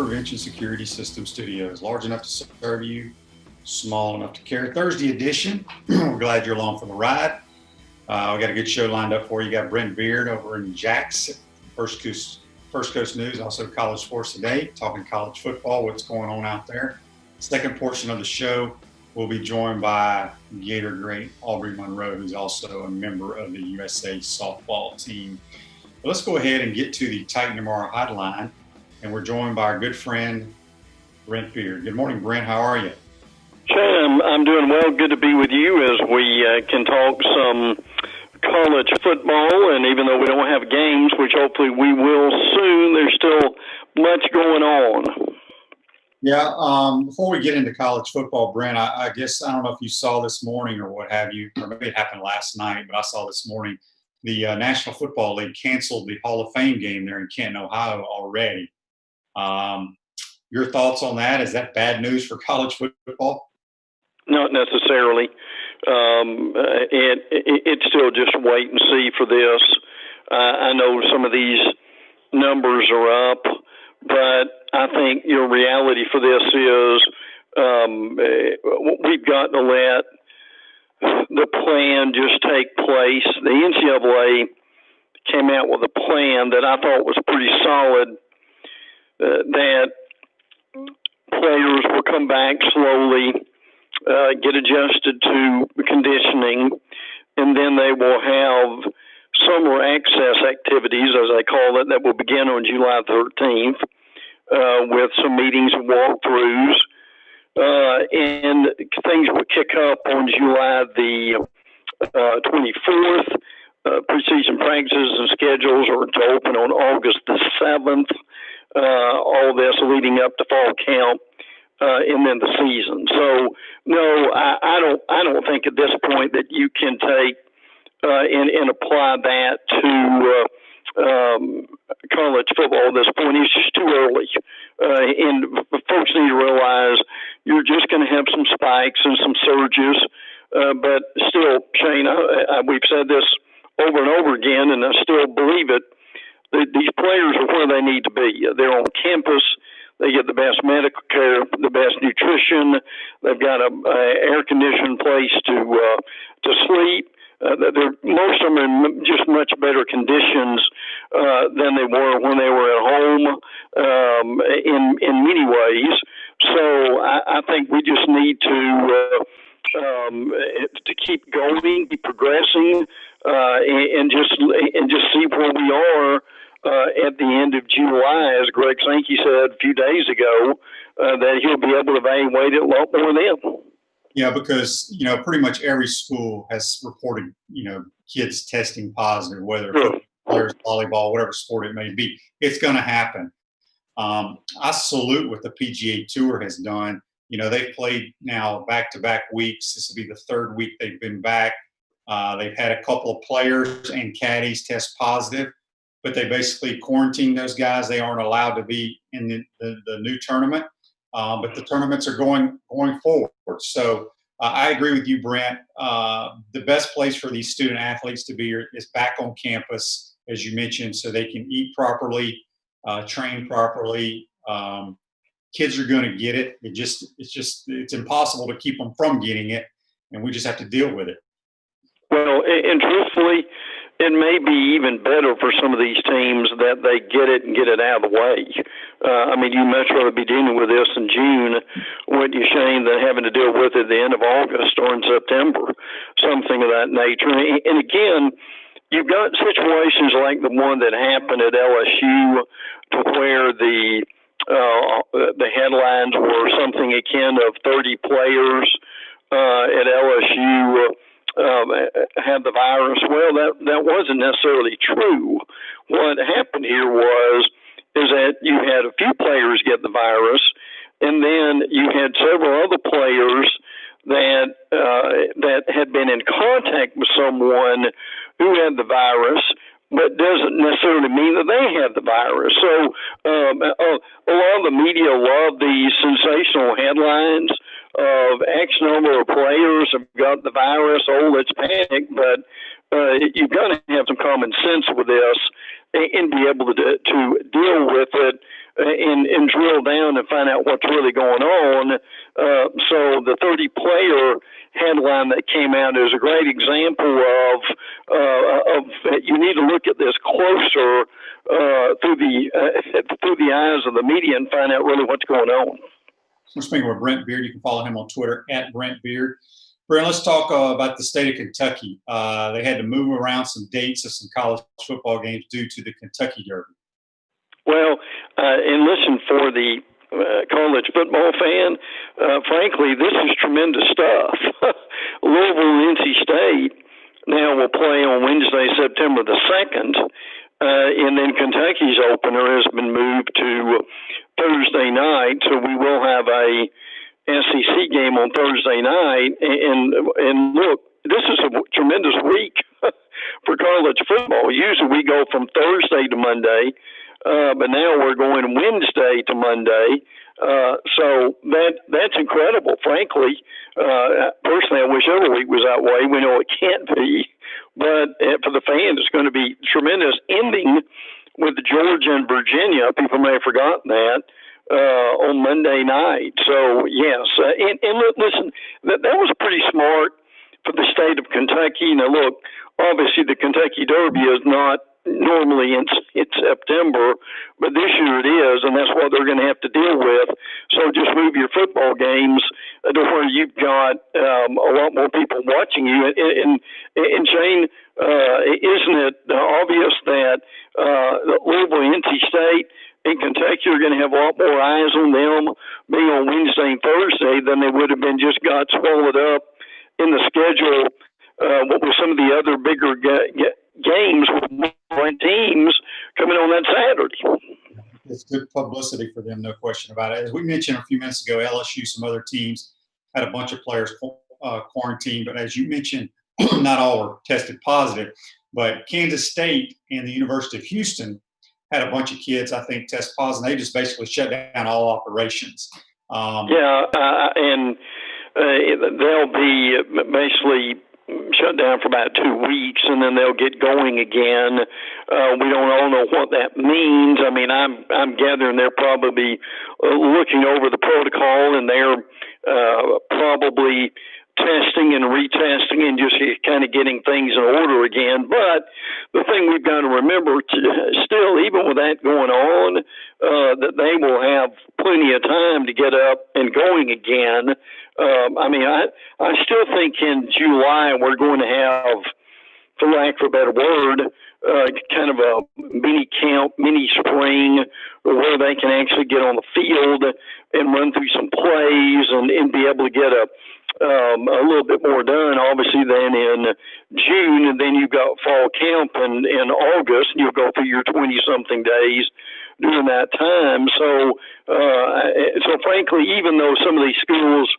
Prevention Security System Studios. Large enough to serve you, small enough to carry. Thursday edition. We're glad you're along for the ride. We got a good show lined up for you. You got Brent Beaird over in Jackson, First Coast News, also College Sports Today, talking college football, what's going on out there. Second portion of the show, we'll be joined by Gator great Aubree Munro, who's also a member of the USA softball team. But let's go ahead and get to the Titan Tomorrow hotline, and we're joined by our good friend, Brent Beaird. Good morning, Brent. How are you? Shane, I'm doing well. Good to be with you as we can talk some college football, and even though we don't have games, which hopefully we will soon, there's still much going on. Yeah, before we get into college football, Brent, I guess, I don't know if you saw this morning or what have you, or maybe it happened last night, but I saw this morning, the National Football League canceled the Hall of Fame game there in Canton, Ohio already. Your thoughts on that? Is that bad news for college football? Not necessarily. It's still just wait and see for this. I know some of these numbers are up, but I think your reality for this is we've got to let the plan just take place. The NCAA came out with a plan that I thought was pretty solid, that players will come back slowly, get adjusted to conditioning, and then they will have summer access activities, as they call it, that will begin on July 13th with some meetings and walkthroughs. And things will kick up on July the 24th. Preseason practices and schedules are to open on August the 7th. All this leading up to fall camp, and then the season. So, no, I don't think at this point that you can take and apply that to college football at this point. It's just too early. And folks need to realize you're just going to have some spikes and some surges. But still, Shane, we've said this over and over again, and I still believe it. These players are where they need to be. They're on campus. They get the best medical care, the best nutrition. They've got a air-conditioned place to sleep. Most of them are in just much better conditions than they were when they were at home in many ways. So I think we just need to keep going, keep progressing, and just see where we are at the end of July, as Greg Sankey said a few days ago, that he'll be able to evaluate it a lot more then. Yeah, because, pretty much every school has reported, kids testing positive, whether players, volleyball, whatever sport it may be. It's going to happen. I salute what the PGA Tour has done. They've played now back-to-back weeks. This will be the third week they've been back. They've had a couple of players and caddies test positive, but they basically quarantined those guys. They aren't allowed to be in the new tournament, but the tournaments are going forward. So I agree with you, Brent. The best place for these student athletes to be is back on campus, as you mentioned, so they can eat properly, train properly. Kids are going to get it. It's impossible to keep them from getting it, and we just have to deal with it. Well, and truthfully, it may be even better for some of these teams that they get it and get it out of the way. You'd much rather be dealing with this in June, wouldn't you, Shane, than having to deal with it at the end of August or in September, something of that nature. And again, you've got situations like the one that happened at LSU, to where the headlines were something akin of 30 players at LSU had the virus. Well, that wasn't necessarily true. What happened here is that you had a few players get the virus, and then you had several other players that had been in contact with someone who had the virus, but doesn't necessarily mean that they had the virus. So a lot of the media love these sensational headlines of X number of players have got the virus, let's panic. But you've got to have some common sense with this and be able to deal with it and drill down and find out what's really going on. So the 30-player headline that came out is a great example of you need to look at this closer through the eyes of the media and find out really what's going on. We're speaking with Brent Beaird. You can follow him on Twitter at Brent Beaird. Brent, let's talk about the state of Kentucky. They had to move around some dates of some college football games due to the Kentucky Derby. Well, and listen, for the college football fan, frankly, this is tremendous stuff. Louisville and NC State now will play on Wednesday, September the 2nd, and then Kentucky's opener has been moved to Thursday night, so we will have a SEC game on Thursday night. And look, this is a tremendous week for college football. Usually we go from Thursday to Monday, but now we're going Wednesday to Monday. So that's incredible, frankly. Personally, I wish every week was that way. We know it can't be, but for the fans, it's going to be tremendous. Ending with Georgia and Virginia, people may have forgotten that, on Monday night. So, yes, and listen, that was pretty smart for the state of Kentucky. Now, look, obviously the Kentucky Derby is not normally in September, but this year it is, and that's what they're going to have to deal with. So just move your football games to where you've got a lot more people watching you. And Shane, isn't it obvious that Louisville, NC State, and Kentucky are going to have a lot more eyes on them being on Wednesday and Thursday than they would have been just got swallowed up in the schedule? What were some of the other bigger games with more teams coming on that Saturday? It's good publicity for them, no question about it. As we mentioned a few minutes ago, LSU, some other teams had a bunch of players quarantined, but as you mentioned, not all were tested positive. But Kansas State and the University of Houston had a bunch of kids, I think, test positive. They just basically shut down all operations. And they'll be basically shut down for about 2 weeks, and then they'll get going again. We don't all know what that means. I mean, I'm gathering they're probably looking over the protocol, and they're probably testing and retesting and just kind of getting things in order again. But the thing we've got to remember, still, even with that going on, that they will have plenty of time to get up and going again. I still think in July we're going to have, for lack of a better word, kind of a mini camp, mini spring, where they can actually get on the field and run through some plays and be able to get a little bit more done, obviously, than in June. And then you've got fall camp in August, and you'll go through your 20-something days during that time. So frankly, even though some of these schools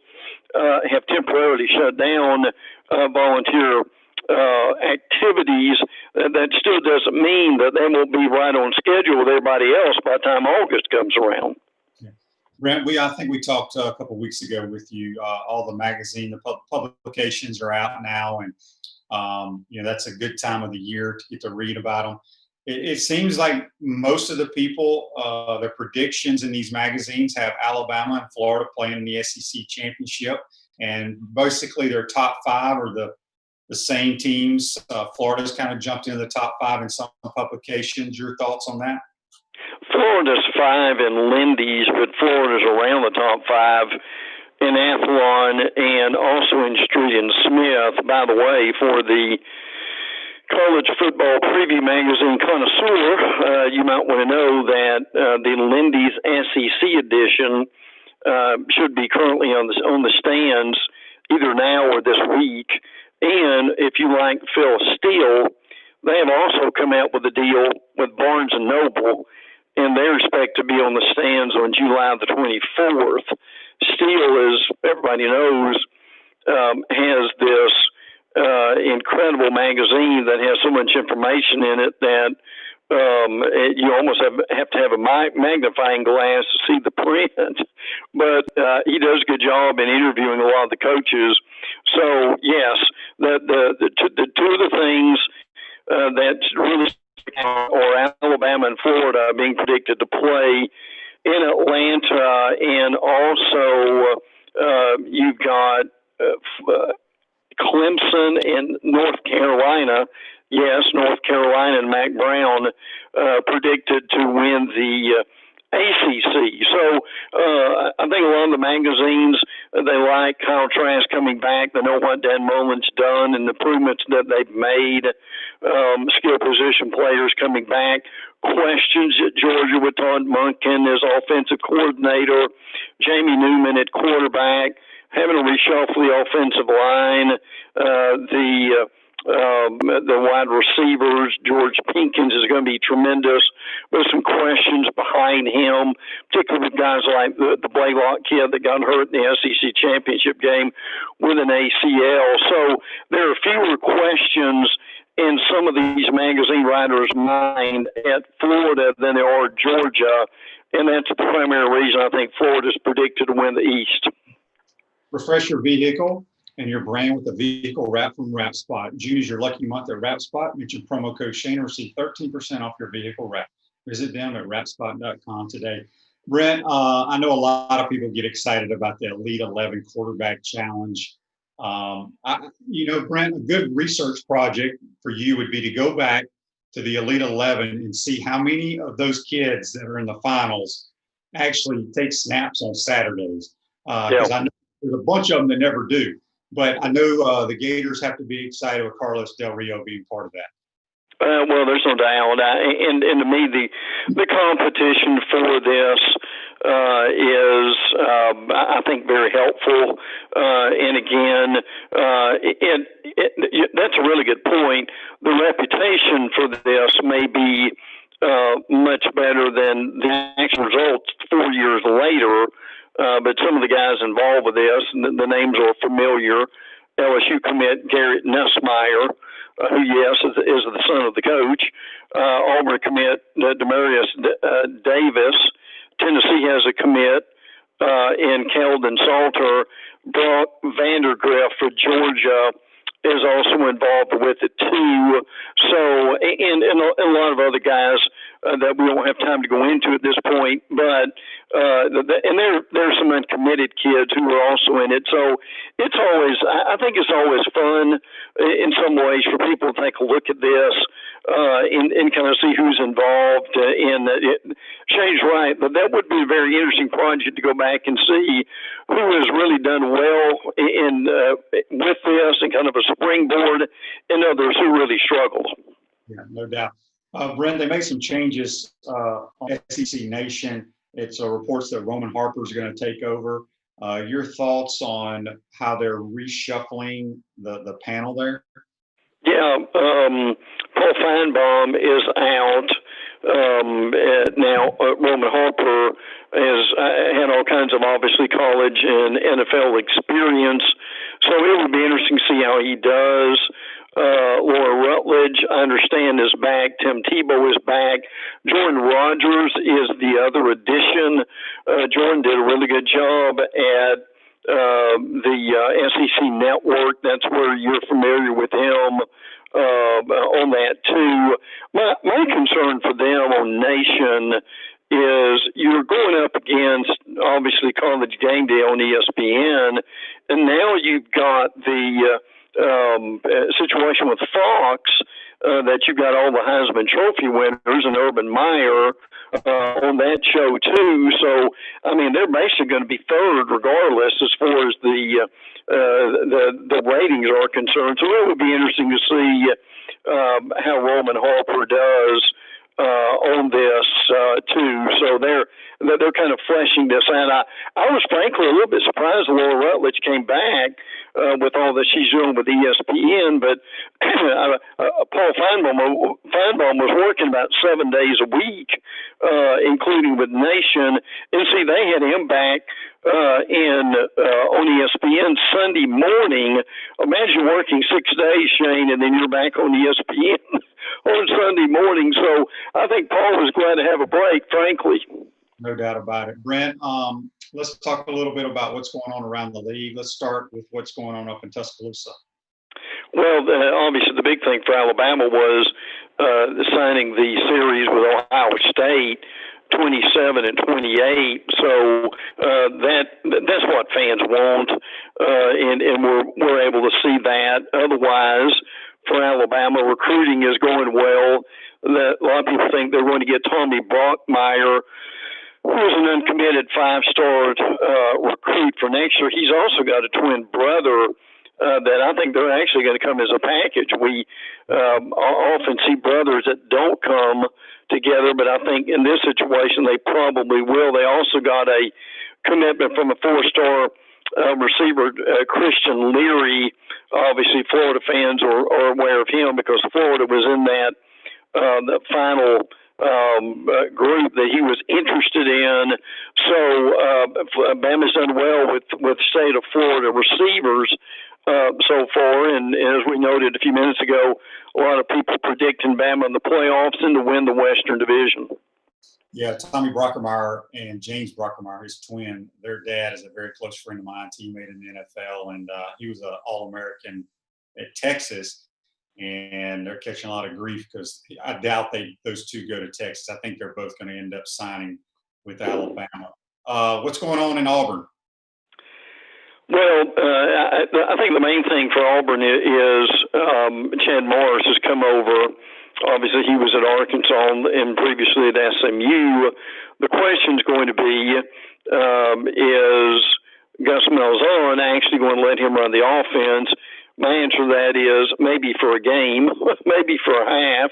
have temporarily shut down volunteer activities, that still doesn't mean that they won't be right on schedule with everybody else by the time August comes around. Yeah. Brent, I think we talked a couple of weeks ago with you. All the magazine, the publications are out now, and that's a good time of the year to get to read about them. It seems like most of the people, their predictions in these magazines have Alabama and Florida playing in the SEC championship, and basically their top five are the same teams. Florida's kind of jumped into the top five in some publications. Your thoughts on that? Florida's 5 in Lindy's, but Florida's around the top 5 in Athlon and also in Street and Smith. By the way, for the College Football Preview Magazine connoisseur, you might want to know that the Lindy's SEC edition should be currently on the stands either now or this week. And if you like Phil Steele, they have also come out with a deal with Barnes & Noble, and they expect to be on the stands on July the 24th. Steele, as everybody knows, has this incredible magazine that has so much information in it that you almost have to have a magnifying glass to see the print. But he does a good job in interviewing a lot of the coaches. So, yes, the two of the things that's really or Alabama and Florida being predicted to play in Atlanta, and also you've got Clemson and North Carolina. Yes, North Carolina and Mac Brown predicted to win the ACC. So I think a lot of the magazines, they like Kyle Trask coming back. They know what Dan Mullen's done and the improvements that they've made. Skill position players coming back. Questions at Georgia with Todd Monken as offensive coordinator. Jamie Newman at quarterback. Having to reshuffle the offensive line. The wide receivers, George Pinkins is going to be tremendous. There's some questions behind him, particularly with guys like the Blaylock kid that got hurt in the SEC championship game with an ACL. So there are fewer questions in some of these magazine writers' mind at Florida than there are Georgia, and that's the primary reason I think Florida's predicted to win the East. Refresh your vehicle and your brand with a vehicle wrap from WrapSpot. June is your lucky month at WrapSpot. Mention promo code Shane and receive 13% off your vehicle wrap. Visit them at wrapspot.com today. Brent, I know a lot of people get excited about the Elite 11 quarterback challenge. Brent, a good research project for you would be to go back to the Elite 11 and see how many of those kids that are in the finals actually take snaps on Saturdays. Because I know there's a bunch of them that never do. But I know the Gators have to be excited with Carlos Del Rio being part of that. Well, there's no doubt. And to me, the competition for this is, I think, very helpful. And again, that's a really good point. The reputation for this may be much better than the actual results 4 years later. But some of the guys involved with this, the names are familiar. LSU commit Garrett Nussmeier, who, yes, is the son of the coach. Aubree commit Demarius Davis. Tennessee has a commit in Keldon Salter. Brock Vandergrift for Georgia is also involved with it too. So, and a lot of other guys that we don't have time to go into at this point, but and there's some uncommitted kids who are also in it. So it's always, I think it's always fun in some ways for people to take a look at this and kind of see who's involved. Shane's right, but that would be a very interesting project to go back and see who has really done well with this and kind of a springboard, and others who really struggled. Yeah, no doubt. Brent, they made some changes on SEC Nation. It's reports that Roman Harper is going to take over. Your thoughts on how they're reshuffling the panel there? Yeah, Paul Feinbaum is out. Now, Roman Harper has had all kinds of, obviously, college and NFL experience. So it would be interesting to see how he does. Laura Rutledge, I understand, is back. Tim Tebow is back. Jordan Rogers is the other addition. Jordan did a really good job at the SEC Network. That's where you're familiar with him on that too. My concern for them on Nation is you're going up against, obviously, College Game Day on ESPN, and now you've got the situation with Fox that you've got all the Heisman Trophy winners and Urban Meyer on that show too. So, I mean, they're basically going to be third regardless as far as the ratings are concerned. So it would be interesting to see how Roman Harper does on this too. So they're kind of fleshing this out. I was frankly a little bit surprised Laura Rutledge came back with all that she's doing with ESPN, but Paul Feinbaum was working about 7 days a week, including with Nation. And see, they had him back on ESPN Sunday morning. Imagine working 6 days, Shane, and then you're back on ESPN on Sunday morning. So I think Paul was glad to have a break, frankly. No doubt about it. Brent, let's talk a little bit about what's going on around the league. Let's start with what's going on up in Tuscaloosa. Well, obviously the big thing for Alabama was signing the series with Ohio State, 27 and 28. So that's what fans want, and we're able to see that. Otherwise, for Alabama, recruiting is going well. A lot of people think they're going to get Tommy Brockmeyer, who's an uncommitted five-star recruit for next year. He's also got a twin brother that I think they're actually going to come as a package. We often see brothers that don't come together, but I think in this situation they probably will. They also got a commitment from a four-star receiver, Christian Leary. Obviously, Florida fans are aware of him because Florida was in that the final group that he was interested in. So Bama's done well with the state of Florida receivers so far, and as we noted a few minutes ago, a lot of people predicting Bama in the playoffs and to win the Western Division. Yeah, Tommy Brockermeyer and James Brockermeyer, his twin, their dad is a very close friend of mine, teammate in the NFL, and he was an All-American at Texas, and they're catching a lot of grief because I doubt those two go to Texas. I think they're both going to end up signing with Alabama. What's going on in Auburn? Well, I think the main thing for Auburn is Chad Morris has come over. Obviously, he was at Arkansas and previously at SMU. The question is going to be, is Gus Malzahn actually going to let him run the offense? My answer to that is maybe for a game, maybe for a half,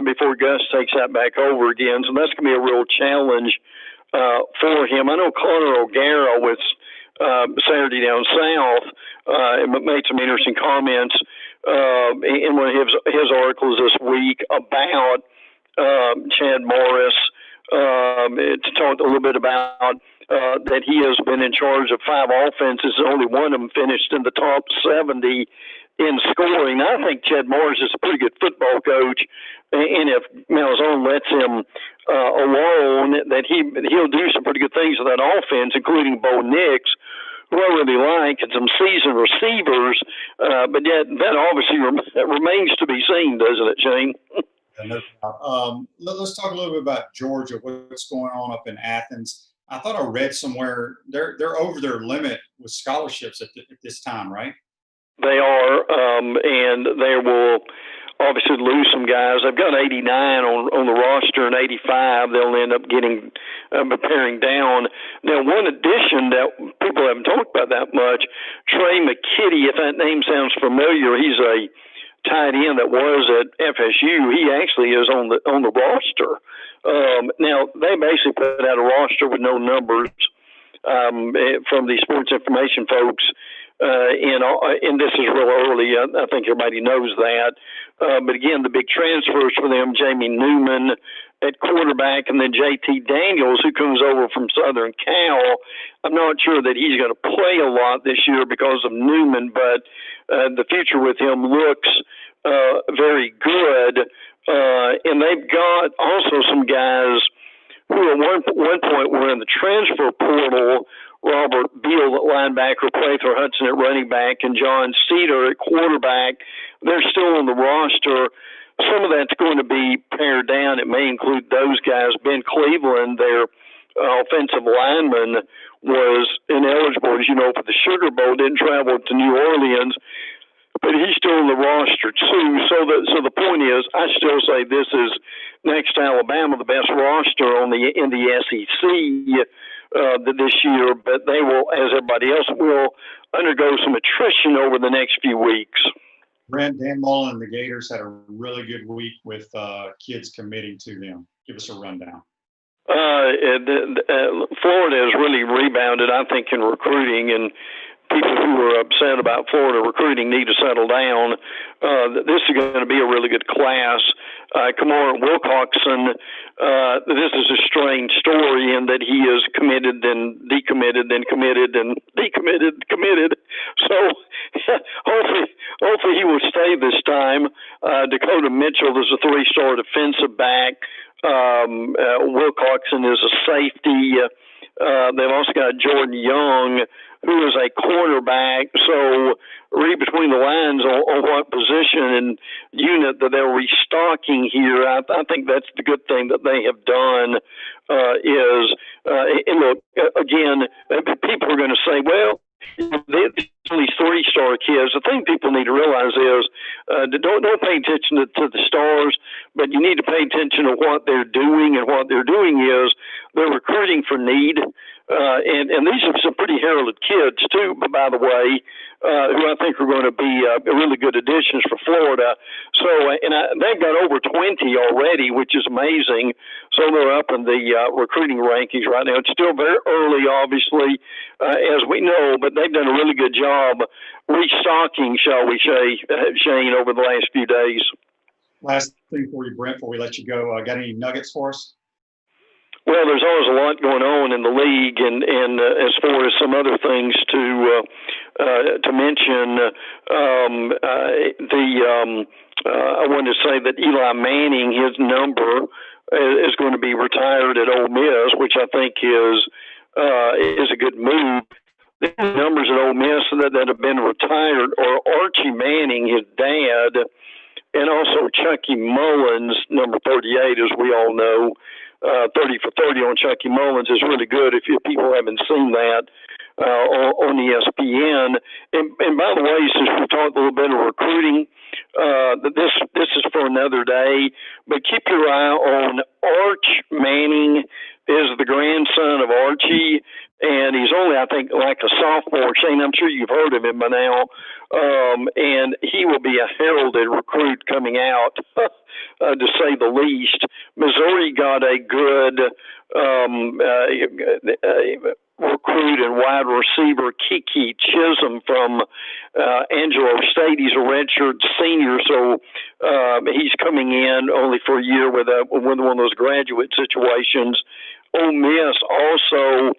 before Gus takes that back over again. So that's going to be a real challenge for him. I know Connor O'Gara was Saturday down south made some interesting comments in one of his articles this week about Chad Morris. It talked a little bit about that he has been in charge of 5 offenses, and only one of them finished in the top 70 in scoring. I think Chad Morris is a pretty good football coach, and if Malzahn lets him alone, that he'll do some pretty good things with that offense, including Bo Nix, who I really like, and some seasoned receivers. But yet that obviously remains to be seen, doesn't it, Shane? No doubt. Let's talk a little bit about Georgia. What's going on up in Athens? I thought I read somewhere they're over their limit with scholarships at this time, right? They are, and they will obviously lose some guys. They've got 89 on the roster and 85. They'll end up getting paring down. Now, one addition that people haven't talked about that much, Trey McKitty, if that name sounds familiar, he's a tight end that was at FSU. He actually is on the roster. Now, they basically put out a roster with no numbers from the sports information folks. And this is real early. I think everybody knows that. But again, the big transfers for them, Jamie Newman at quarterback, and then JT Daniels, who comes over from Southern Cal. I'm not sure that he's going to play a lot this year because of Newman, but the future with him looks very good. And they've got also some guys who at one point were in the transfer portal. Robert Beal at linebacker, Prather Hudson at running back, and John Cedar at quarterback. They're still on the roster. Some of that's going to be pared down. It may include those guys. Ben Cleveland, their offensive lineman, was ineligible, as you know, for the Sugar Bowl, didn't travel to New Orleans, but he's still on the roster too. So the point is, I still say this is, next to Alabama, the best roster in the SEC this year, but they will, as everybody else will, undergo some attrition over the next few weeks. Brent, Dan Mullen and the Gators had a really good week with kids committing to them. Give us a rundown. Florida has really rebounded, I think, in recruiting, and people who are upset about Florida recruiting need to settle down. This is going to be a really good class. Kamara Wilcoxon, this is a strange story in that he is committed, then decommitted, then committed, and decommitted, committed. So hopefully he will stay this time. Dakota Mitchell is a 3-star defensive back. Wilcoxon is a safety. They've also got Jordan Young, who is a cornerback. So read between the lines on what position and unit that they're restocking here. I think that's the good thing that they have done. And look, again, people are going to say, well, these three-star kids. The thing people need to realize is don't pay attention to the stars, but you need to pay attention to what they're doing. And what they're doing is they're recruiting for need. And these are some pretty heralded kids, too, by the way, who I think are going to be really good additions for Florida. So, they've got over 20 already, which is amazing. So they're up in the recruiting rankings right now. It's still very early, obviously, as we know, but they've done a really good job restocking, shall we say, Shane, over the last few days. Last thing for you, Brent, before we let you go, got any nuggets for us? Well, there's always a lot going on in the league, and as far as some other things to mention, I wanted to say that Eli Manning, his number is going to be retired at Ole Miss, which I think is a good move. The numbers at Ole Miss that have been retired are Archie Manning, his dad, and also Chucky Mullins, number 38, as we all know. 30 for 30 on Chucky Mullins is really good if people haven't seen that on ESPN. And by the way, since we talked a little bit of recruiting, this is for another day, but keep your eye on Arch Manning. Is the grandson of Archie, and he's only, I think, like a sophomore. Shane, I'm sure you've heard of him by now, and he will be a heralded recruit coming out, to say the least. Missouri got a good recruit and wide receiver, Kiki Chisholm from Angelo State. He's a redshirt senior, so he's coming in only for a year with one of those graduate situations. Ole Miss also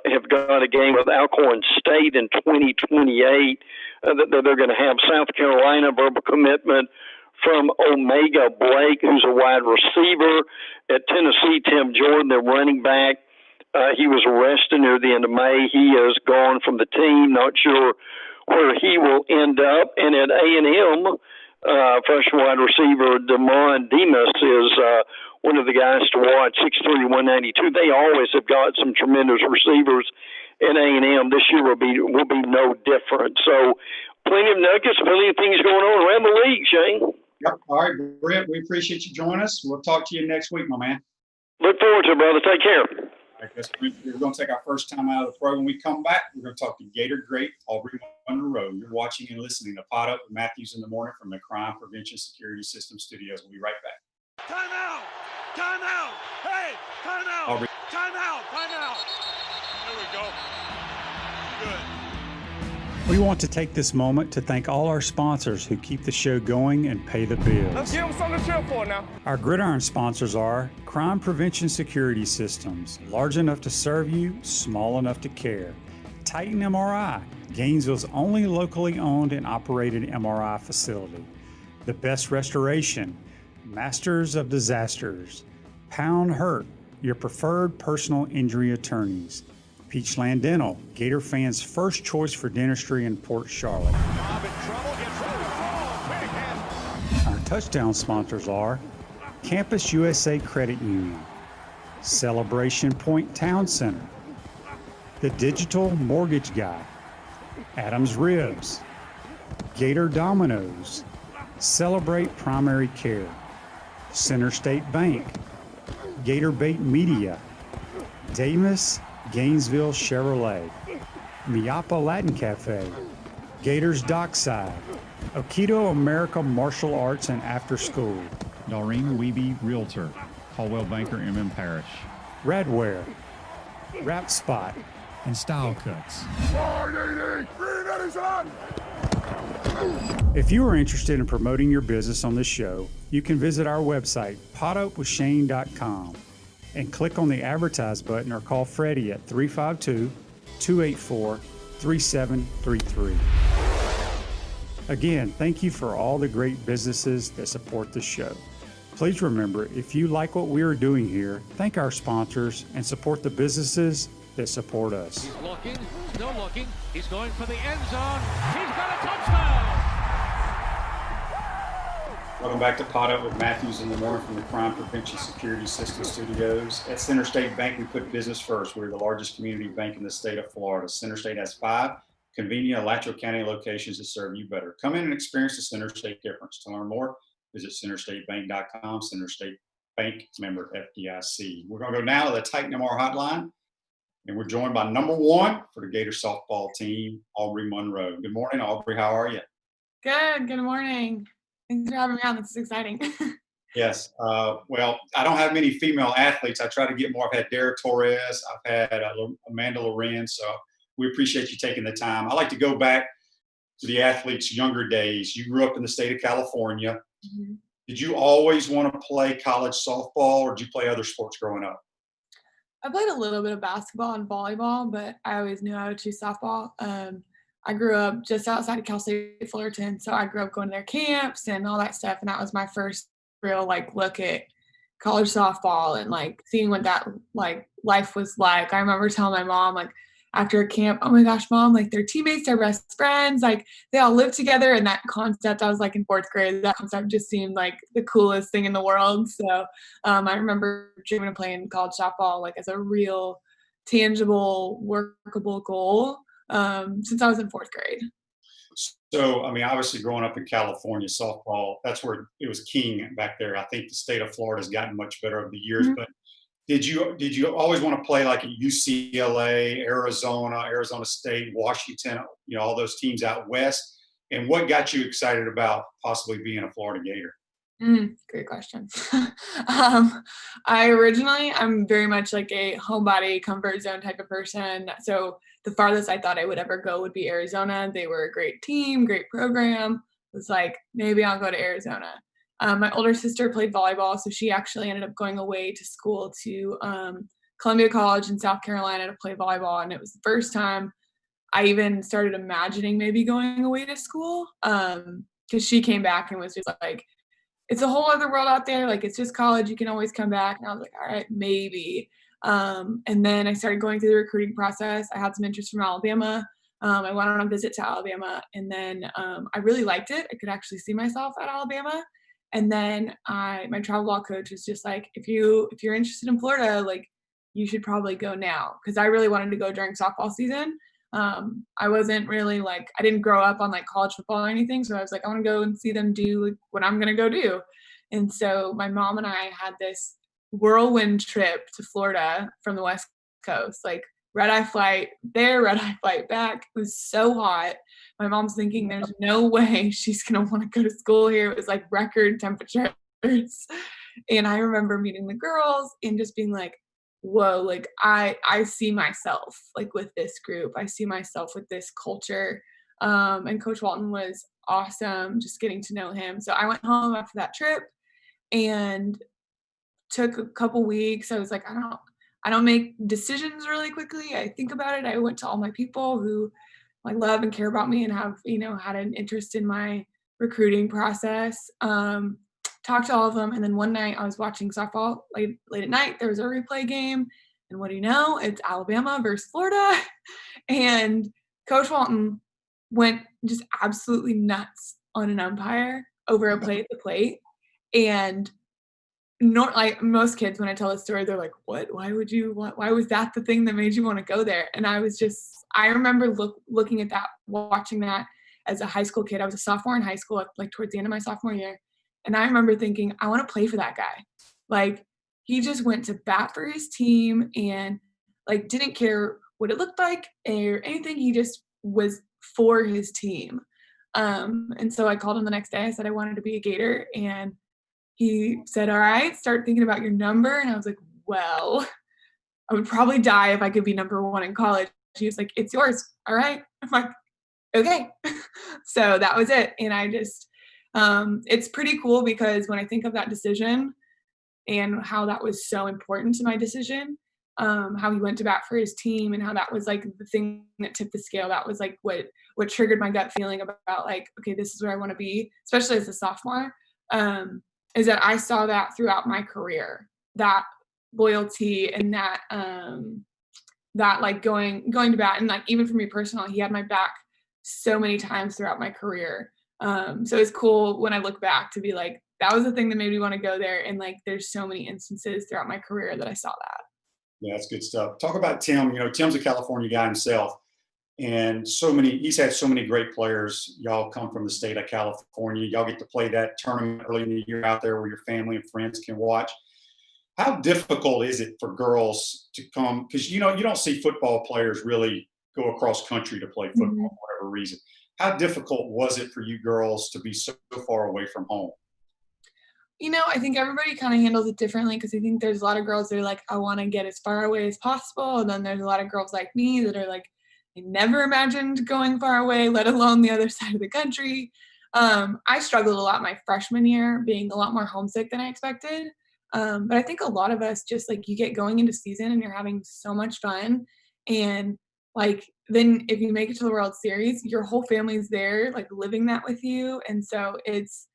have got a game with Alcorn State in 2028 that they're going to have. South Carolina, verbal commitment from Omega Blake, who's a wide receiver. At Tennessee, Tim Jordan, their running back. He was arrested near the end of May. He is gone from the team. Not sure where he will end up. And at A&M, freshman wide receiver Damon Demas is one of the guys to watch, 6'3", 192. They always have got some tremendous receivers in A&M. This year will be no different. So plenty of nuggets, plenty of things going on around the league, Shane. Yep. All right, Brent, we appreciate you joining us. We'll talk to you next week, my man. Look forward to it, brother. Take care. All right, we're going to take our first time out of the program. When we come back, we're going to talk to Gator great Aubree Munro. You're watching and listening to Pot Up with Matthews in the Morning from the Crime Prevention Security System Studios. We'll be right back. Time out! Time out! Hey! Time out! Aubree. Time out! Time out! There we go. Good. We want to take this moment to thank all our sponsors who keep the show going and pay the bills. Let's give them something to chill for now. Our gridiron sponsors are Crime Prevention Security Systems, large enough to serve you, small enough to care. Titan MRI, Gainesville's only locally owned and operated MRI facility. The Best Restoration, Masters of Disasters. Pound Hurt, your preferred personal injury attorneys. Peachland Dental, Gator fans' first choice for dentistry in Port Charlotte. Bob in trouble, gets ready to fall. Big hit. Our touchdown sponsors are Campus USA Credit Union, Celebration Point Town Center, The Digital Mortgage Guy, Adams Ribs, Gator Dominoes, Celebrate Primary Care, Center State Bank, Gator Bait Media, Davis Gainesville Chevrolet, Miapa Latin Cafe, Gators Dockside, Aikido America Martial Arts and After School, Doreen Weeby Realtor, Caldwell Banker MM Parish, Radware, Wrap Spot, and Style Cuts. If you are interested in promoting your business on this show, you can visit our website, potupwithshane.com, and click on the advertise button or call Freddie at 352-284-3733. Again, thank you for all the great businesses that support the show. Please remember, if you like what we are doing here, thank our sponsors and support the businesses that support us. He's looking, still looking. He's going for the end zone. He's got a touchdown. Welcome back to Pot Up with Matthews in the Morning from the Crime Prevention Security System Studios. At Center State Bank, we put business first. We're the largest community bank in the state of Florida. Center State has 5 convenient Alachua County locations to serve you better. Come in and experience the Center State difference. To learn more, visit centerstatebank.com. Center State Bank, member FDIC. We're going to go now to the Titan MR hotline, and we're joined by number 1 for the Gator softball team, Aubree Munro. Good morning, Aubree. How are you? Good morning. Thanks for having me on. This is exciting. Yes. Well, I don't have many female athletes. I try to get more. I've had Dara Torres. I've had Amanda Lorenz. So we appreciate you taking the time. I like to go back to the athletes' younger days. You grew up in the state of California. Mm-hmm. Did you always want to play college softball, or did you play other sports growing up? I played a little bit of basketball and volleyball, but I always knew I would choose softball. I grew up just outside of Cal State Fullerton, so I grew up going to their camps and all that stuff, and that was my first real look at college softball and seeing what that life was like. I remember telling my mom after a camp, oh my gosh, Mom, their teammates, their best friends, they all live together. And that concept, I was in 4th grade, that concept just seemed like the coolest thing in the world. So I remember dreaming of playing college softball as a real tangible, workable goal since I was in 4th grade. So, obviously growing up in California, softball, that's where it was king back there. I think the state of Florida has gotten much better over the years, Mm-hmm. but did you always want to play at UCLA, Arizona State, Washington, all those teams out west? And what got you excited about possibly being a Florida Gator? Great question. I'm very much a homebody, comfort zone type of person. So the farthest I thought I would ever go would be Arizona. They were a great team, great program. It was maybe I'll go to Arizona. My older sister played volleyball, so she actually ended up going away to school to Columbia College in South Carolina to play volleyball. And it was the first time I even started imagining maybe going away to school because she came back and was just it's a whole other world out there. It's just college. You can always come back. And I was all right, maybe. And then I started going through the recruiting process. I had some interest from Alabama. I went on a visit to Alabama, and then I really liked it. I could actually see myself at Alabama. And then my travel ball coach was just if you're interested in Florida, you should probably go now, because I really wanted to go during softball season. I wasn't really I didn't grow up on college football or anything, so I was I want to go and see them do what I'm gonna go do. And so my mom and I had this whirlwind trip to Florida from the West Coast, red-eye flight there, red-eye flight back. It was so hot. My mom's thinking there's no way she's going to want to go to school here. It was record temperatures. And I remember meeting the girls and just being whoa, I see myself with this group. I see myself with this culture. And Coach Walton was awesome, just getting to know him. So I went home after that trip and took a couple weeks. I was I don't make decisions really quickly. I think about it. I went to all my people who love and care about me and have, had an interest in my recruiting process. Talked to all of them. And then one night I was watching softball late at night. There was a replay game. And what do you know? It's Alabama versus Florida. And Coach Walton went just absolutely nuts on an umpire over a play at the plate. And most kids, when I tell this story, they're what? Why was that the thing that made you want to go there? And I remember looking at that, watching that as a high school kid. I was a sophomore in high school, towards the end of my sophomore year. And I remember thinking, I want to play for that guy. He just went to bat for his team and didn't care what it looked like or anything. He just was for his team. And so I called him the next day. I said I wanted to be a Gator, and he said, all right, start thinking about your number. And I was well, I would probably die if I could be number 1 in college. He was it's yours. All right. I'm okay. So that was it. And I just, it's pretty cool because when I think of that decision and how that was so important to my decision, how he went to bat for his team and how that was the thing that tipped the scale. That was what triggered my gut feeling about okay, this is where I want to be, especially as a sophomore. is that I saw that throughout my career, that loyalty and that that like going to bat, and like even for me personally, he had my back so many times throughout my career. So it's cool when I look back to be like, that was the thing that made me want to go there. And like, there's so many instances throughout my career that I saw that. Yeah, that's good stuff. Talk about Tim. Tim's a California guy himself, and he's had so many great players. Y'all come from the state of California. Y'all get to play that tournament early in the year out there where your family and friends can watch. How difficult is it for girls to come? Because you don't see football players really go across country to play football for whatever reason. How difficult was it for you girls to be so far away from home? I think everybody kind of handles it differently, because I think there's a lot of girls that are like, I want to get as far away as possible. And then there's a lot of girls like me that are like, I never imagined going far away, let alone the other side of the country. I struggled a lot my freshman year, being a lot more homesick than I expected. But I think a lot of us just like, you get going into season and you're having so much fun. And like, then if you make it to the World Series, your whole family's there, like living that with you. And so it's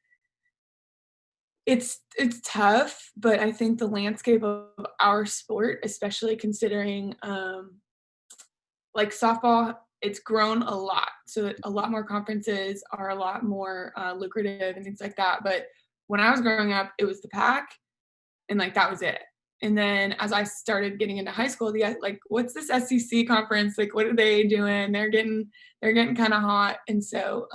tough, but I think the landscape of our sport, especially considering like softball, it's grown a lot. So a lot more conferences are a lot more lucrative and things like that. But when I was growing up, it was the Pac, and like that was it. And then as I started getting into high school, like, what's this SEC conference? Like, what are they doing? They're getting kind of hot. And so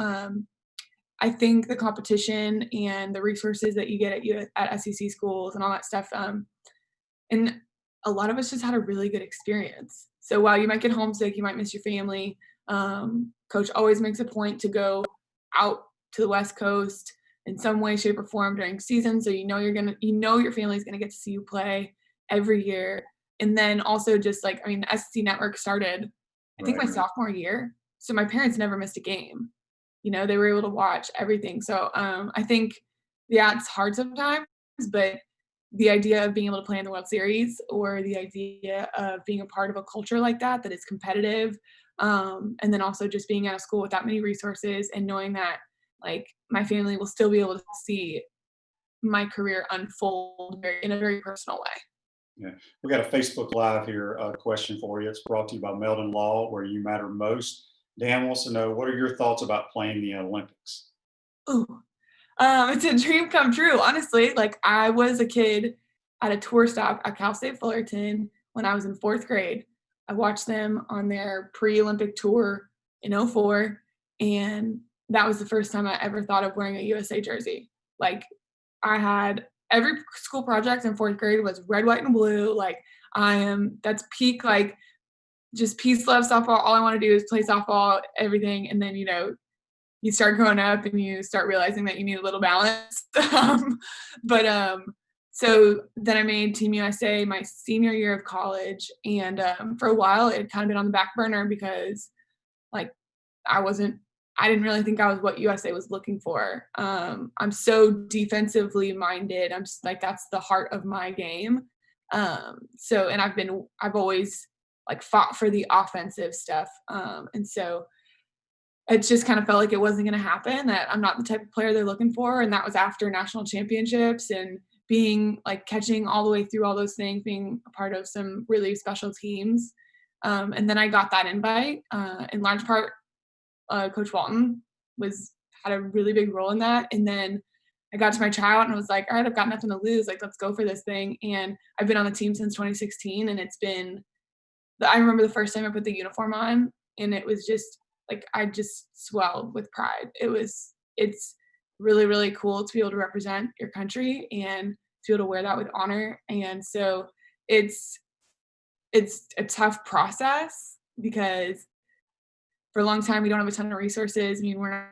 I think the competition and the resources that you get at SEC schools and all that stuff, and a lot of us just had a really good experience. So while you might get homesick, you might miss your family, coach always makes a point to go out to the West Coast in some way, shape, or form during season. So your family's gonna get to see you play every year. And then also just like, the SEC Network started, I think my sophomore year. So my parents never missed a game. They were able to watch everything. So I think, yeah, it's hard sometimes, but the idea of being able to play in the World Series, or the idea of being a part of a culture like that is competitive, and then also just being at a school with that many resources and knowing that like my family will still be able to see my career unfold in a very personal way. Yeah, we got a Facebook Live here question for you. It's brought to you by Meldon Law, where you matter most. Dan wants to know, what are your thoughts about playing the Olympics? Ooh, it's a dream come true, honestly. Like, I was a kid at a tour stop at Cal State Fullerton when I was in 4th grade. I watched them on their pre-Olympic tour in 2004, and that was the first time I ever thought of wearing a USA jersey. Like, I had every school project in 4th grade was red, white, and blue. Like, that's peak, like, just peace, love, softball. All I want to do is play softball, everything. And then, you start growing up and you start realizing that you need a little balance. So then I made Team USA my senior year of college. And for a while, it had kind of been on the back burner because, like, I didn't really think I was what USA was looking for. I'm so defensively minded. I'm just like, that's the heart of my game. And I've always like fought for the offensive stuff. And so it just kind of felt like it wasn't going to happen, that I'm not the type of player they're looking for. And that was after national championships and being like catching all the way through all those things, being a part of some really special teams. And then I got that invite, in large part, Coach Walton had a really big role in that. And then I got to my tryout and was like, all right, I've got nothing to lose. Like, let's go for this thing. And I've been on the team since 2016. And I remember the first time I put the uniform on, and it was just like, I just swelled with pride. It's really, really cool to be able to represent your country and to be able to wear that with honor. And so it's a tough process, because for a long time we don't have a ton of resources. We're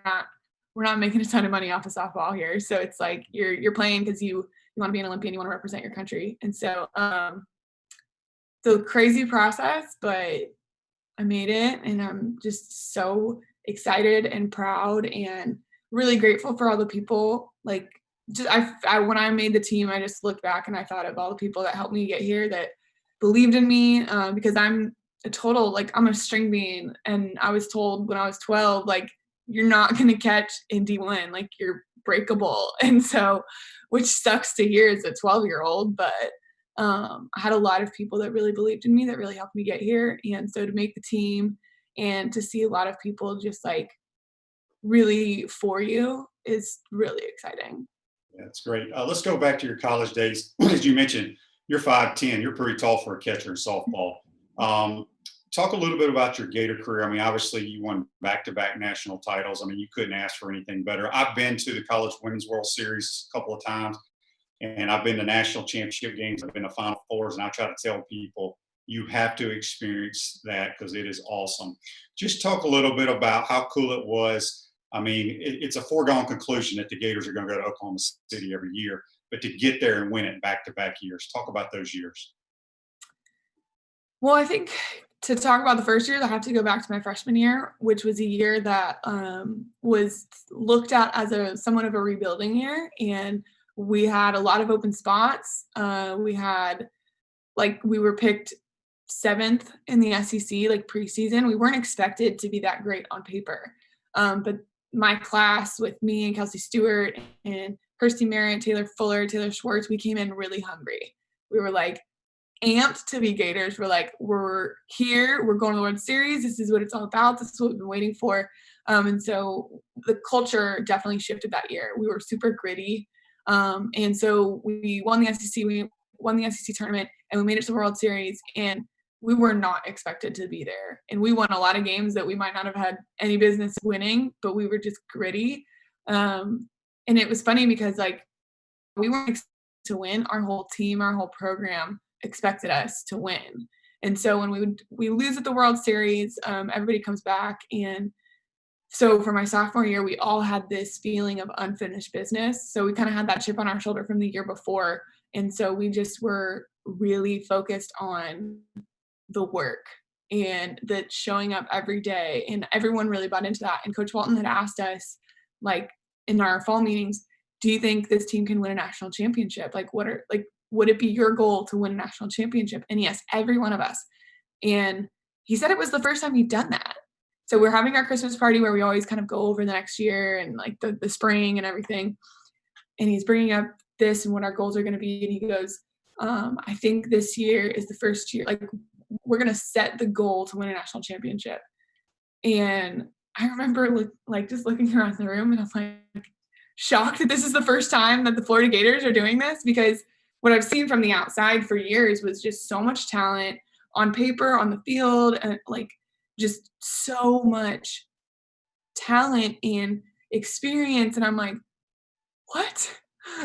not making a ton of money off of softball here. So it's like you're playing because you want to be an Olympian, you want to represent your country. And so crazy process, but I made it, and I'm just so excited and proud and really grateful for all the people. Like, when I made the team, I just looked back and I thought of all the people that helped me get here, that believed in me, because I'm a string bean, and I was told when I was 12, like, you're not going to catch in D1, like, you're breakable. And so, which sucks to hear as a 12-year-old, but I had a lot of people that really believed in me, that really helped me get here. And so to make the team and to see a lot of people just like really for you is really exciting. Yeah, that's great. Let's go back to your college days. As you mentioned, you're 5'10". You're pretty tall for a catcher in softball. Talk a little bit about your Gator career. I mean, obviously you won back-to-back national titles. I mean, you couldn't ask for anything better. I've been to the College Women's World Series a couple of times, and I've been to national championship games. I've been to Final Fours, and I try to tell people you have to experience that because it is awesome. Just talk a little bit about how cool it was. I mean, it's a foregone conclusion that the Gators are going to go to Oklahoma City every year, but to get there and win it back-to-back years, talk about those years. Well, I think to talk about the first year, I have to go back to my freshman year, which was a year that was looked at as somewhat of a rebuilding year. And we had a lot of open spots. We were picked 7th in the SEC, like preseason. We weren't expected to be that great on paper. But my class with me and Kelsey Stewart and Kirsty Merritt, Taylor Fuller, Taylor Schwartz, we came in really hungry. We were like amped to be Gators. We're like, we're here, we're going to the World Series. This is what it's all about. This is what we've been waiting for. And so the culture definitely shifted that year. We were super gritty. And so we won the SEC. We won the SEC tournament, and we made it to the World Series. And we were not expected to be there. And we won a lot of games that we might not have had any business winning, but we were just gritty. And it was funny because like we weren't expected to win. Our whole team, our whole program expected us to win. And so when we lose at the World Series, everybody comes back. And so for my sophomore year, we all had this feeling of unfinished business. So we kind of had that chip on our shoulder from the year before. And so we just were really focused on the work and the showing up every day. And everyone really bought into that. And Coach Walton had asked us, like in our fall meetings, do you think this team can win a national championship? Like would it be your goal to win a national championship? And yes, every one of us. And he said it was the first time he'd done that. So we're having our Christmas party where we always kind of go over the next year and like the spring and everything. And he's bringing up this and what our goals are going to be. And he goes, I think this year is the first year, like we're going to set the goal to win a national championship. And I remember just looking around the room and I was like shocked that this is the first time that the Florida Gators are doing this, because what I've seen from the outside for years was just so much talent on paper, on the field, and like just so much talent and experience. And I'm like, what?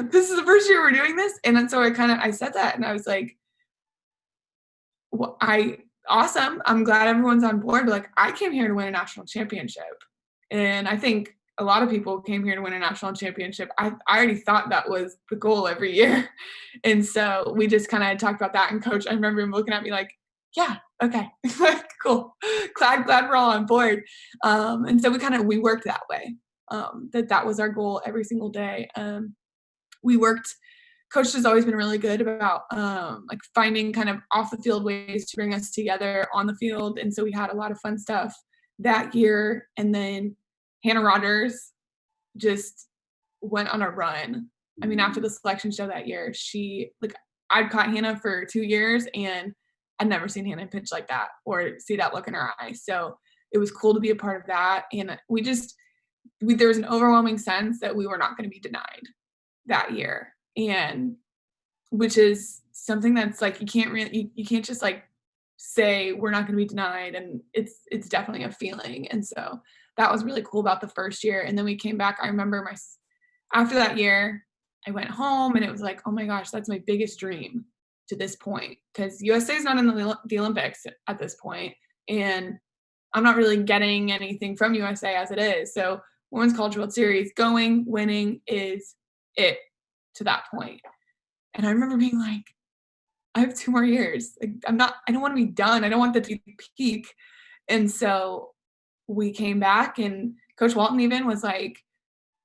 This is the first year we're doing this? And then so I said that and I was like, well, awesome. I'm glad everyone's on board, but like I came here to win a national championship. And I think a lot of people came here to win a national championship. I already thought that was the goal every year. And so we just kind of talked about that. And Coach, I remember him looking at me like, yeah, okay, cool. Glad we're all on board. And so we worked that way. That was our goal every single day. Coach has always been really good about like finding kind of off the field ways to bring us together on the field. And so we had a lot of fun stuff that year. And then Hannah Rogers just went on a run. I mean, after the selection show that year, I'd caught Hannah for 2 years and I'd never seen Hannah pitch like that or see that look in her eyes. So it was cool to be a part of that. And there was an overwhelming sense that we were not going to be denied that year. And which is something that's like, you can't just like say we're not going to be denied. And it's definitely a feeling. And so that was really cool about the first year. And then we came back. I remember after that year, I went home and it was like, oh my gosh, that's my biggest dream to this point, because USA is not in the Olympics at this point, and I'm not really getting anything from USA as it is. So Women's College World Series, winning is it to that point. And I remember being like, I have 2 more years. Like I don't want to be done. I don't want that to be the peak. And so we came back and Coach Walton even was like,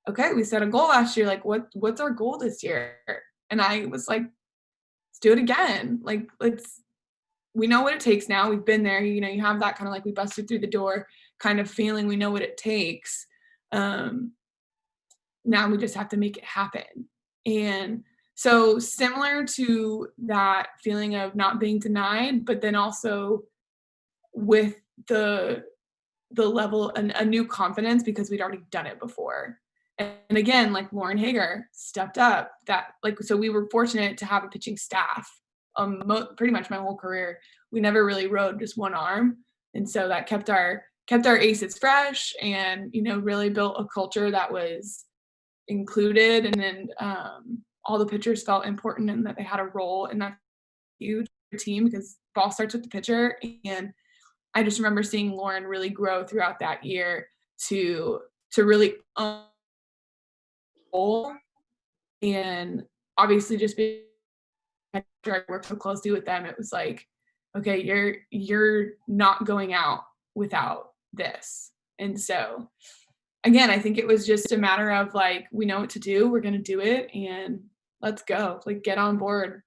okay, we set a goal last year. Like what's our goal this year? And I was like, let's do it again. Like we know what it takes now. We've been there. You know, you have that kind of like we busted through the door kind of feeling. We know what it takes. now we just have to make it happen. And so similar to that feeling of not being denied, but then also with the level and a new confidence because we'd already done it before. And again, like Lauren Hager stepped up that so we were fortunate to have a pitching staff. Pretty much my whole career, we never really rode just one arm. And so that kept our aces fresh and, really built a culture that was included. And then all the pitchers felt important and that they had a role in that huge team because ball starts with the pitcher. And I just remember seeing Lauren really grow throughout that year to really and obviously just being I worked so closely with them. It was like, okay, you're not going out without this. And so again, I think it was just a matter of like, we know what to do, we're going to do it, and let's go, like get on board.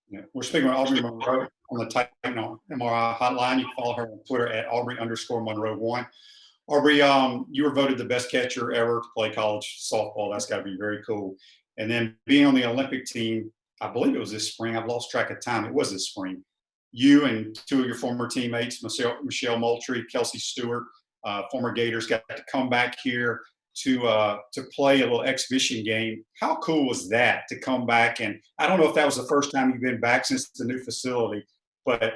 Yeah. We're speaking with Aubree Munro on the Titan MRI hotline. You can follow her on Twitter at Aubree_Munro1. Aubree, you were voted the best catcher ever to play college softball. That's got to be very cool. And then being on the Olympic team, I believe it was this spring. I've lost track of time. It was this spring. You and two of your former teammates, Michelle Moultrie, Kelsey Stewart, former Gators, got to come back here to play a little exhibition game. How cool was that to come back? And I don't know if that was the first time you've been back since the new facility, but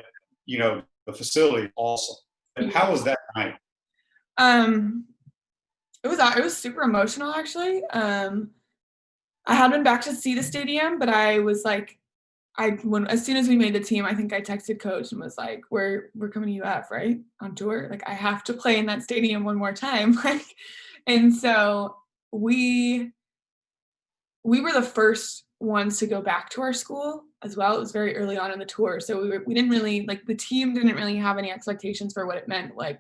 the facility is awesome. And how was that night? It was super emotional actually. I had been back to see the stadium, but I was like, as soon as we made the team, I think I texted coach and was like, we're coming to UF, right? On tour. Like I have to play in that stadium one more time. And so we were the first ones to go back to our school as well. It was very early on in the tour. So we didn't really the team didn't really have any expectations for what it meant like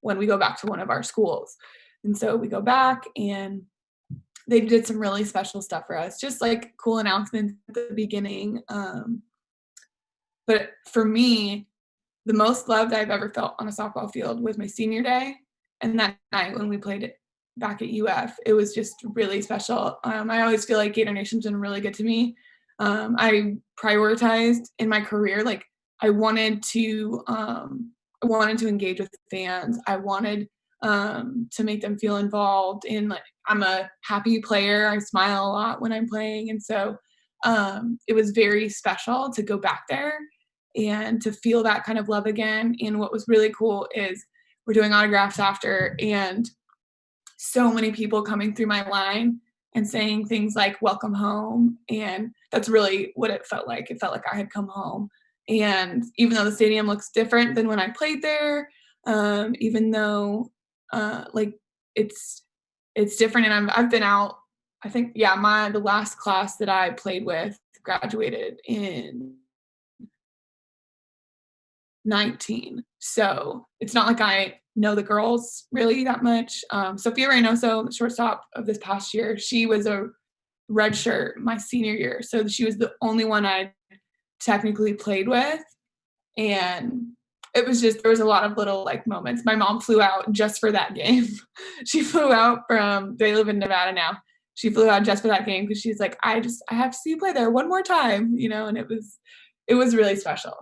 when we go back to one of our schools. And so we go back and they did some really special stuff for us, just like cool announcements at the beginning. But for me, the most loved I've ever felt on a softball field was my senior day. And that night when we played it back at UF, it was just really special. I always feel like Gator Nation's been really good to me. I prioritized in my career, like I wanted to engage with fans. I wanted to make them feel involved in I'm a happy player. I smile a lot when I'm playing. And so it was very special to go back there and to feel that kind of love again. And what was really cool is we're doing autographs after and so many people coming through my line and saying things like welcome home. And that's really what it felt like. It felt like I had come home. And even though the stadium looks different than when I played there, even though it's different, and I've been out. I think the last class that I played with graduated in 19. So it's not like I know the girls really that much. Sophia Reynoso, the shortstop of this past year, she was a redshirt my senior year, so she was the only one I technically played with, and it was just there was a lot of little moments. My mom flew out just for that game. She flew out they live in Nevada now. She flew out just for that game because she's like, I have to see you play there one more time, and it was really special.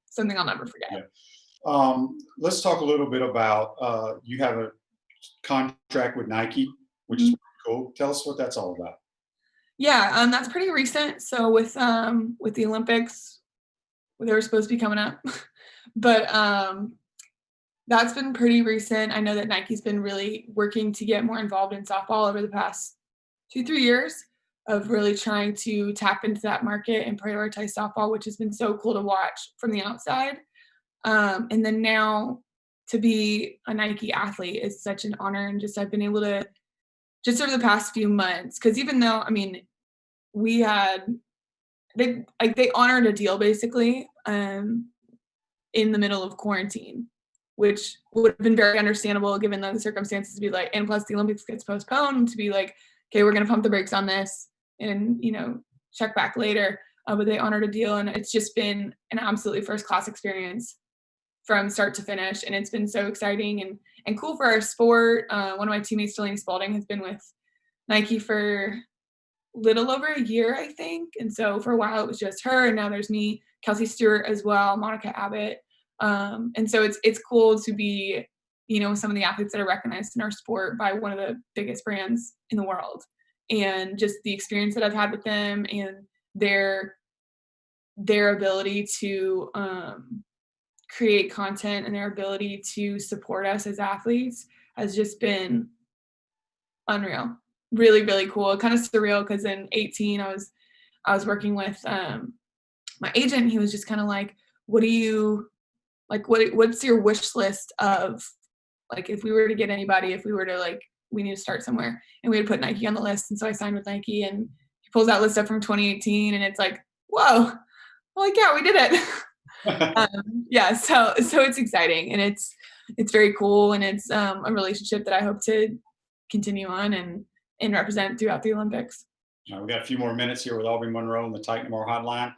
Something I'll never forget. Yeah. Let's talk a little bit about you have a contract with Nike, which is pretty cool. Tell us what that's all about. Yeah, that's pretty recent. So with the Olympics, they were supposed to be coming up. But that's been pretty recent. I know that Nike's been really working to get more involved in softball over the past 2-3 years of really trying to tap into that market and prioritize softball, which has been so cool to watch from the outside. And then now to be a Nike athlete is such an honor. And I've been able to just over the past few months, because even though, they honored a deal basically in the middle of quarantine, which would have been very understandable given the circumstances to be and plus the Olympics gets postponed to be okay, we're going to pump the brakes on this and, check back later. But they honored a deal, and it's just been an absolutely first-class experience from start to finish. And it's been so exciting and cool for our sport. One of my teammates, Delaney Spalding, has been with Nike for little over a year, I think. And so for a while it was just her, and now there's me, Kelsey Stewart as well, Monica Abbott. And so it's cool to be, some of the athletes that are recognized in our sport by one of the biggest brands in the world. And just the experience that I've had with them and their ability to create content and their ability to support us as athletes has just been unreal. Really, really cool. Kind of surreal, because in 2018 I was working with my agent. He was just kind of like, what's your wish list of, like, if we were to get anybody, if we were to, like, we need to start somewhere, and we had put Nike on the list. And so I signed with Nike, and he pulls that list up from 2018, and it's like, whoa, like, yeah, we did it. Yeah, so it's exciting, and it's very cool, and it's a relationship that I hope to continue on and represent throughout the Olympics. We've got a few more minutes here with Aubree Munro on the Titan Tomorrow Hotline.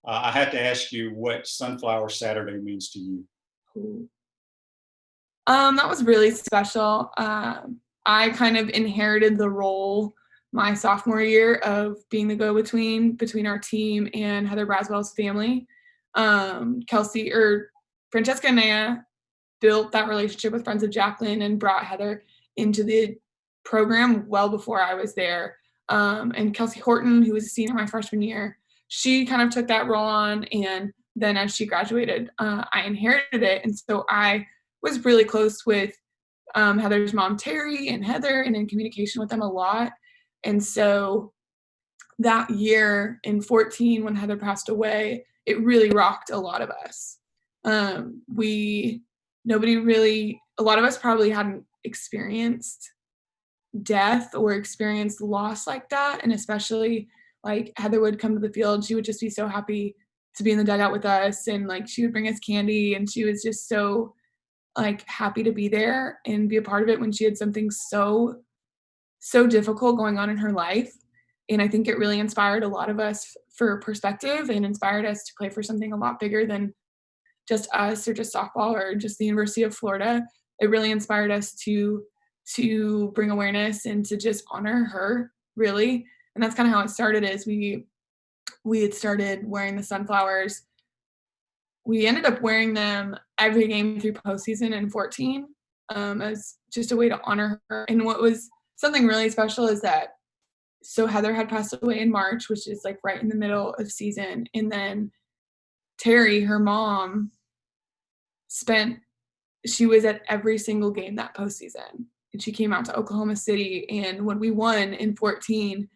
I have to ask you what Sunflower Saturday means to you. Cool. That was really special. I kind of inherited the role my sophomore year of being the go-between between our team and Heather Braswell's family. Francesca and Naya built that relationship with Friends of Jacqueline and brought Heather into the program well before I was there. And Kelsey Horton, who was a senior my freshman year, she kind of took that role on, and then as she graduated, I inherited it. And so I was really close with Heather's mom, Terry, and Heather, and in communication with them a lot. And so that year in 2014, when Heather passed away, it really rocked a lot of us. A lot of us probably hadn't experienced death or experienced loss like that. And especially, like, Heather would come to the field, she would just be so happy to be in the dugout with us, and, like, she would bring us candy, and she was just so, like, happy to be there and be a part of it when she had something so difficult going on in her life. And I think it really inspired a lot of us for perspective, and inspired us to play for something a lot bigger than just us or just softball or just the University of Florida. It really inspired us to bring awareness and to just honor her, really. And that's kind of how it started. Is we had started wearing the sunflowers. We ended up wearing them every game through postseason in 2014 as just a way to honor her. And what was something really special is that, so Heather had passed away in March, which is, like, right in the middle of season. And then Terry, her mom, she was at every single game that postseason. And she came out to Oklahoma City. And when we won in 2014,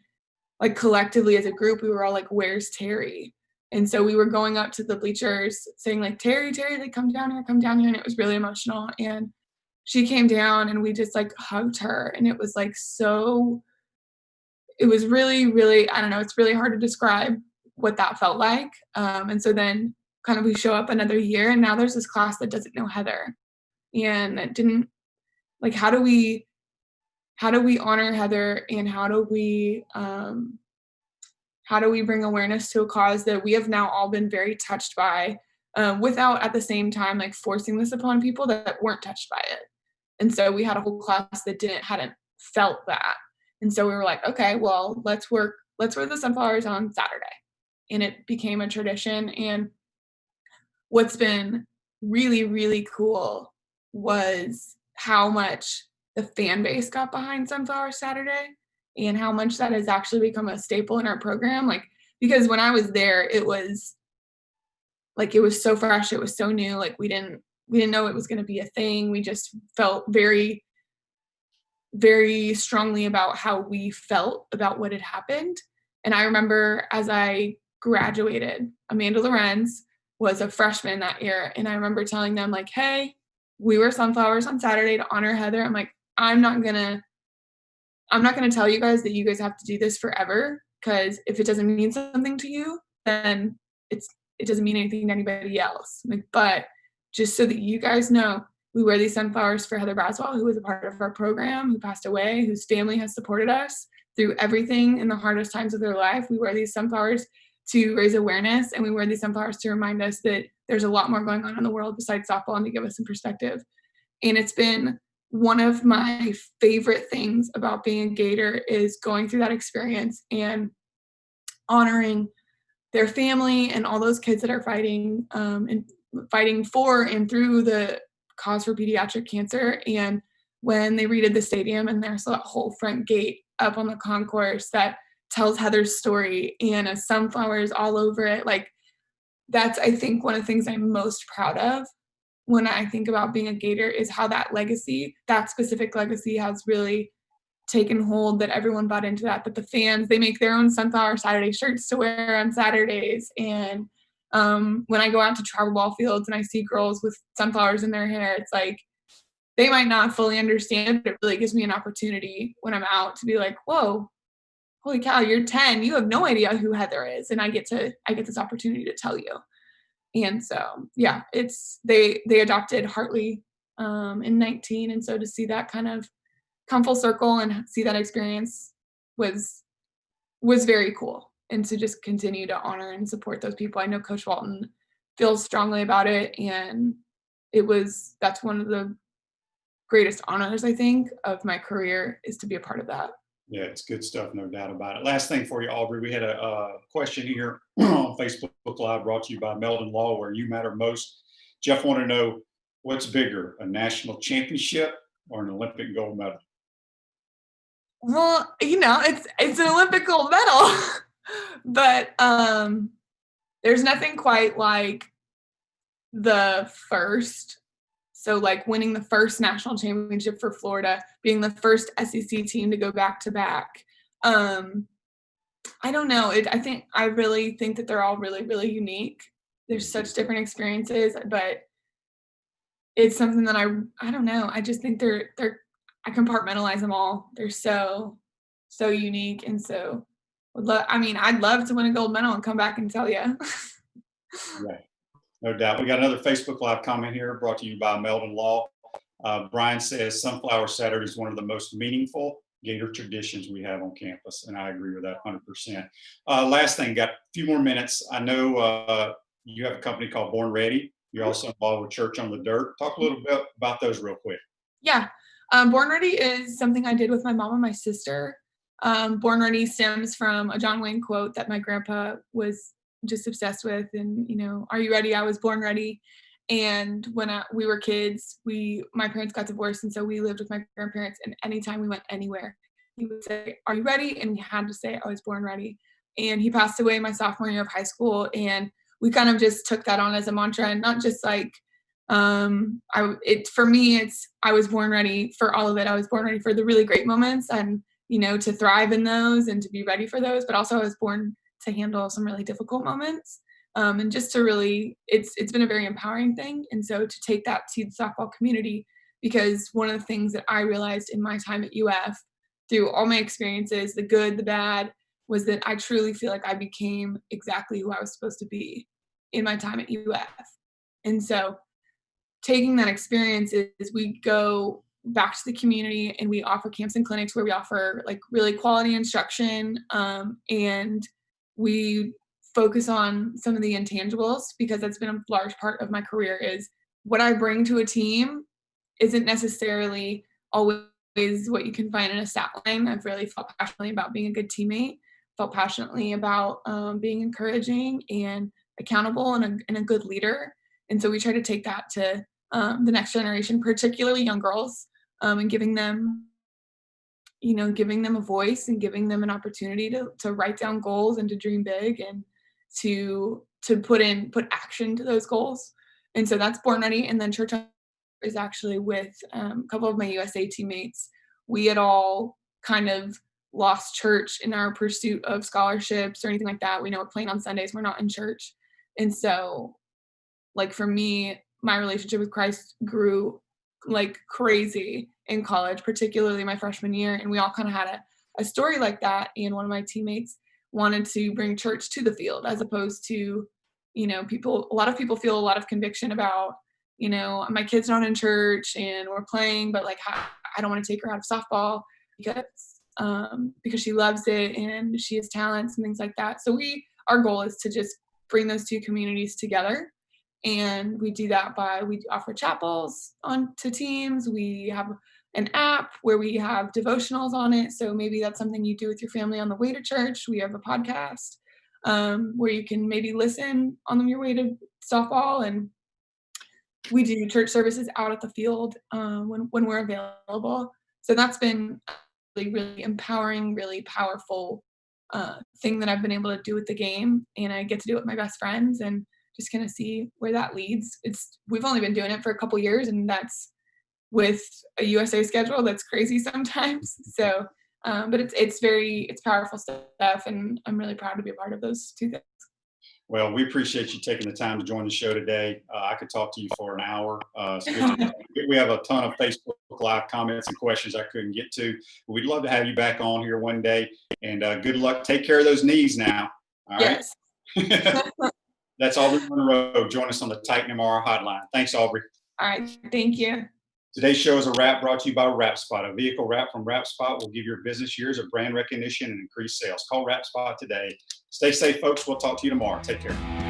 like, collectively as a group, we were all like, where's Terry? And so we were going up to the bleachers saying, like, Terry, like, come down here. And it was really emotional. And she came down, and we just, like, hugged her. And it was, like, it was really, really, I don't know, it's really hard to describe what that felt like. And so then kind of we show up another year, and now there's this class that doesn't know Heather. And it didn't, like, how do we honor Heather, and how do we bring awareness to a cause that we have now all been very touched by, without at the same time, like, forcing this upon people that weren't touched by it. And so we had a whole class that hadn't felt that. And so we were like, okay, well, let's wear the sunflowers on Saturday. And it became a tradition. And what's been really, really cool was how much the fan base got behind Sunflower Saturday, and how much that has actually become a staple in our program. Like, because when I was there, it was so fresh, it was so new. Like, we didn't know it was going to be a thing. We just felt very, very strongly about how we felt about what had happened. And I remember as I graduated, Amanda Lorenz was a freshman that year. And I remember telling them, like, hey, we wear sunflowers on Saturday to honor Heather. I'm like, I'm not gonna tell you guys that you guys have to do this forever, because if it doesn't mean something to you, then it doesn't mean anything to anybody else. I'm like, but just so that you guys know, we wear these sunflowers for Heather Braswell, who was a part of our program, who passed away, whose family has supported us through everything in the hardest times of their life. We wear these sunflowers to raise awareness, and we wear these sunflowers to remind us that there's a lot more going on in the world besides softball, and to give us some perspective. And it's been one of my favorite things about being a Gator is going through that experience and honoring their family and all those kids that are fighting and fighting for and through the cause for pediatric cancer. And when they redid the stadium and there's that whole front gate up on the concourse that tells Heather's story and sunflowers all over it, like that's, I think, one of the things I'm most proud of when I think about being a Gator is how that legacy, that specific legacy has really taken hold, that everyone bought into that the fans, they make their own Sunflower Saturday shirts to wear on Saturdays. And when I go out to travel ball fields and I see girls with sunflowers in their hair, it's like they might not fully understand, but it really gives me an opportunity when I'm out to be like, whoa, holy cow, you're 10, you have no idea who Heather is, and I get this opportunity to tell you. And so yeah, it's they adopted Hartley in 19, and so to see that kind of come full circle and see that experience was very cool. And to just continue to honor and support those people. I know Coach Walton feels strongly about it, and that's one of the greatest honors, I think, of my career, is to be a part of that. Yeah, it's good stuff, no doubt about it. Last thing for you, Aubree, we had a question here on Facebook Live brought to you by Meldon Law, where you matter most. Jeff wanted to know, what's bigger, a national championship or an Olympic gold medal? Well, it's an Olympic gold medal, but there's nothing quite like the first. So like winning the first national championship for Florida, being the first SEC team to go back to back. I don't know. I really think that they're all really, really unique. There's such different experiences, but it's something that I don't know. I just think I compartmentalize them all. They're so unique, and so I'd love to win a gold medal and come back and tell you. Right. No doubt. We got another Facebook Live comment here brought to you by Meldon Law. Brian says Sunflower Saturday is one of the most meaningful Gator traditions we have on campus, and I agree with that 100%. Last thing, got a few more minutes. I know you have a company called Born Ready. You're also involved with Church on the Dirt. Talk a little bit about those real quick. Yeah. Born Ready is something I did with my mom and my sister. Born Ready stems from a John Wayne quote that my grandpa was just obsessed with, and are you ready? I was born ready. And when we were kids, my parents got divorced, and so we lived with my grandparents, and anytime we went anywhere, he would say, are you ready? And we had to say, I was born ready. And he passed away my sophomore year of high school, and we kind of just took that on as a mantra, and not just like for me it's I was born ready for all of it. I was born ready for the really great moments, and to thrive in those and to be ready for those, but also I was born to handle some really difficult moments, and just to really, it's been a very empowering thing. And so to take that to the softball community, because one of the things that I realized in my time at UF through all my experiences, the good, the bad, was that I truly feel like I became exactly who I was supposed to be in my time at UF. And so taking that experience is we go back to the community and we offer camps and clinics where we offer like really quality instruction, and we focus on some of the intangibles, because that's been a large part of my career. Is what I bring to a team isn't necessarily always what you can find in a stat line. I've really felt passionately about being a good teammate, felt passionately about being encouraging and accountable and a good leader. And so we try to take that to the next generation, particularly young girls, and giving them a voice and giving them an opportunity to write down goals and to dream big and to put action to those goals. And so that's Born Ready. And then Church is actually with a couple of my USA teammates. We had all kind of lost church in our pursuit of scholarships or anything like that. We know we're playing on Sundays, we're not in church. And so like for me, my relationship with Christ grew like crazy in college, particularly my freshman year. And we all kind of had a story like that. And one of my teammates wanted to bring church to the field, as opposed to, a lot of people feel a lot of conviction about, my kid's not in church and we're playing, but like, I don't want to take her out of softball because she loves it and she has talents and things like that. So our goal is to just bring those two communities together And we do that we offer chapels to teams. We have an app where we have devotionals on it. So maybe that's something you do with your family on the way to church. We have a podcast where you can maybe listen on your way to softball. And we do church services out at the field when we're available. So that's been really, really empowering, really powerful thing that I've been able to do with the game. And I get to do it with my best friends and just kind of see where that leads. We've only been doing it for a couple years, and that's with a USA schedule that's crazy sometimes. So, but it's powerful stuff, and I'm really proud to be a part of those two things. Well, we appreciate you taking the time to join the show today. I could talk to you for an hour. We have a ton of Facebook Live comments and questions I couldn't get to. We'd love to have you back on here one day. And good luck. Take care of those knees now. All right. Yes. That's Aubree Munro. Join us on the Titan MRI hotline. Thanks, Aubree. All right. Thank you. Today's show is a wrap brought to you by WrapSpot. A vehicle wrap from WrapSpot will give your business years of brand recognition and increased sales. Call WrapSpot today. Stay safe, folks. We'll talk to you tomorrow. Take care.